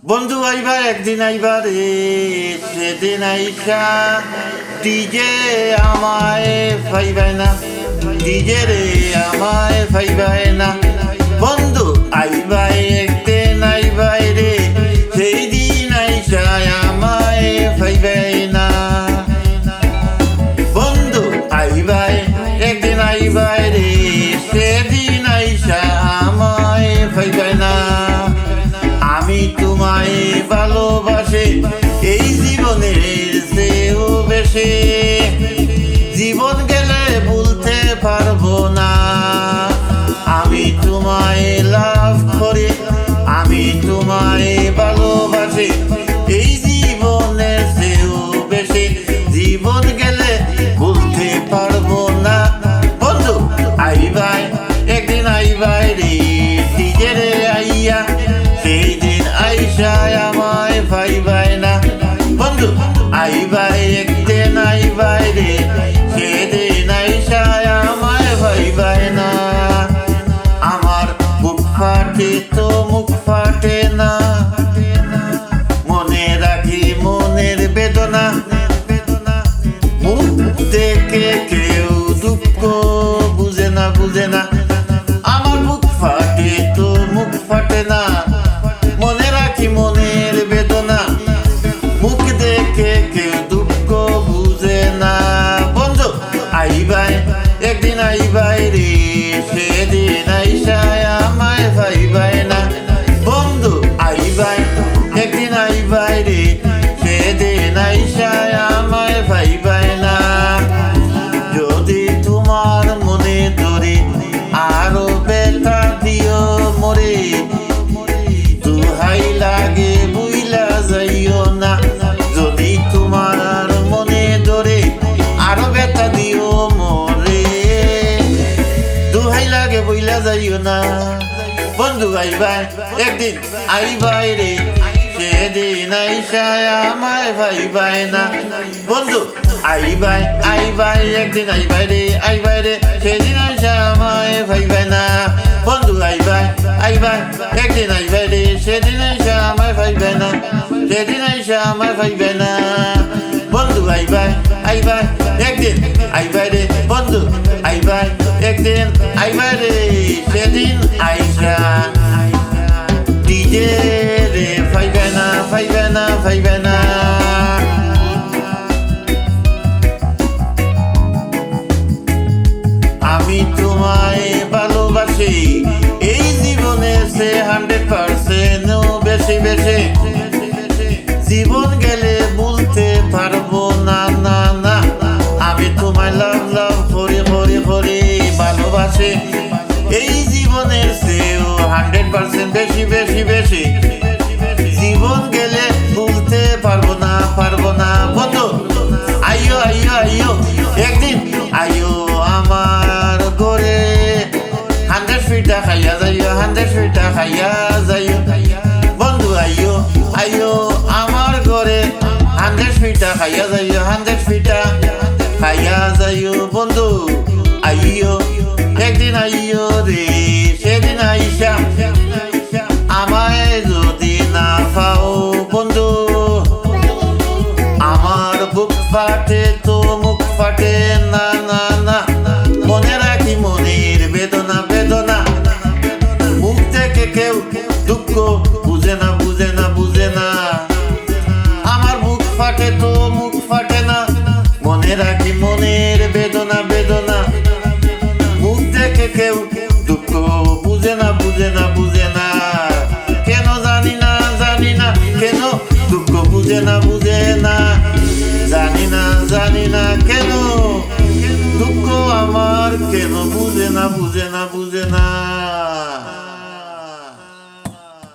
বন্ধু আইবা একদিন আইবা রে, সেদিন আইসা ডিজে আমায় ফাইবাই না, ডিজে রে আমায় ফাইবাই না। বন্ধু আইবা একদিন আইবাই রে, সেই দিন আইসা আমায় ফাইবাই না। বন্ধু আইবা একদিন আইবাই রে, সেদিন আইসা আমায় ফাইবাই না। আমি তোমায় ভালোবাসে এই জীবনের চেয়েও বেশি, জীবন গেলে ভুলতে পারবো না। আমি তোমায় লাভ করি, আমি তোমায় ভালোবাসি এই জীবনের চেয়েও বেশি, জীবন গেলে ভুলতে পারবো না। বন্ধু আইবাই একদিন আইবাই রে, ডিজে রে আইয়া সেই দিন আইসা আমায় পাইবাই না। বন্ধু আইবাই একদিন আইবাই রে, সেদিন আইসা আমায় পাইবাই না। আমার বুক ফাটে তো মুখ ফাটে না, মনে রাখি মনের বেদনা, মুখ দেখে কেউ দুঃখ বুঝে না, বুঝে না। আমার বুক ফাটে তো মুখ ফাটে না, মনে রাখি মনের বেদনা, মুখ দেখে কেউ দুঃখ বুঝে না। বন্ধু আইবাই একদিন আইবাই রে, সেদিন আইসা আমায় পাইবাই না। বন্ধু আইবাই একদিন আইবাই রে, সেদিন আইসা আমায় পাইবাই না। যদি তোমার মনে ধরে আরো ব্যথা দিও মরে, দুহাই লাগে বুইলা যাইও না। যদি তোমার মনে ধরে আরো ব্যথা দিও মরে, দুহাই লাগে বুইলা যাইও না। বন্ধু আইবাই একদিন আইবাই রে, সেদিন আইসা আমায় পাইবাই না। বন্ধু আইবাই আইবাই একদিন আইবাই রে, আইবাই রে সেদিন আইসা আমায় পাইবাই না। বন্ধু আইবাই আইবাই একদিন আইবাই রে, সেদিন আইসা আমায় পাইবাই না, সেদিন আইসা আমায় পাইবাই না। বন্ধু আইবাই আইবাই একদিন আইবাই রে, বন্ধু আইবাই একদিন আইবাই রে, সেদিন আইসা ডিজে রে পাইবাই না, পাইবাই না, পাইবাই না। আমি তোমায় ভালোবাসি এই জীবনের সে 100% বেশি বেশি, জীবন গেলে ভুলতে পারবো না, না না। আমি তোমায় লাভ লাভ করি করি করি ভালোবাসি এই জীবনের চেয়েও 100% বেশি বেশি বেশি, জীবন গেলে ভুলতে পারবো না, পারবো না। বন্ধু আইও আইও আইও একদিন আইও আমার ঘরে, 100 ফিটা খাইয়া যাইও, 100 ফিটা খাইয়া যাইও। বন্ধু আইও আইও আমার ঘরে, 100 ফিটা খাইয়া যাইও, 100 ফিটা খাইয়া যাইও। বন্ধু আইও একদিন আইও রে, সেদিন আইসা আমায় যদি না পাও। বন্ধু আমার বুক ফাটে তো মুখ ফাটে না, না না। মনে রাখি মনের বেদনা, বেদনা, মুখ থেকে কেউ দুঃখ বুঝে না, বুঝে না, বুঝে না। আমার বুক ফাটে তো মুখ ফাটে না, মনে রাখি মনের বেদনা, বেদনা, মুখ থেকে কেউ দুঃখ বুঝে না, বুঝে না, বুঝে না। কেন জানি না, জানি না কেন দুঃখ বুঝে না, বুঝে না। জানি না, জানি না কেন দুঃখ আমার কেন বুঝে না, বুঝে না, বুঝে না।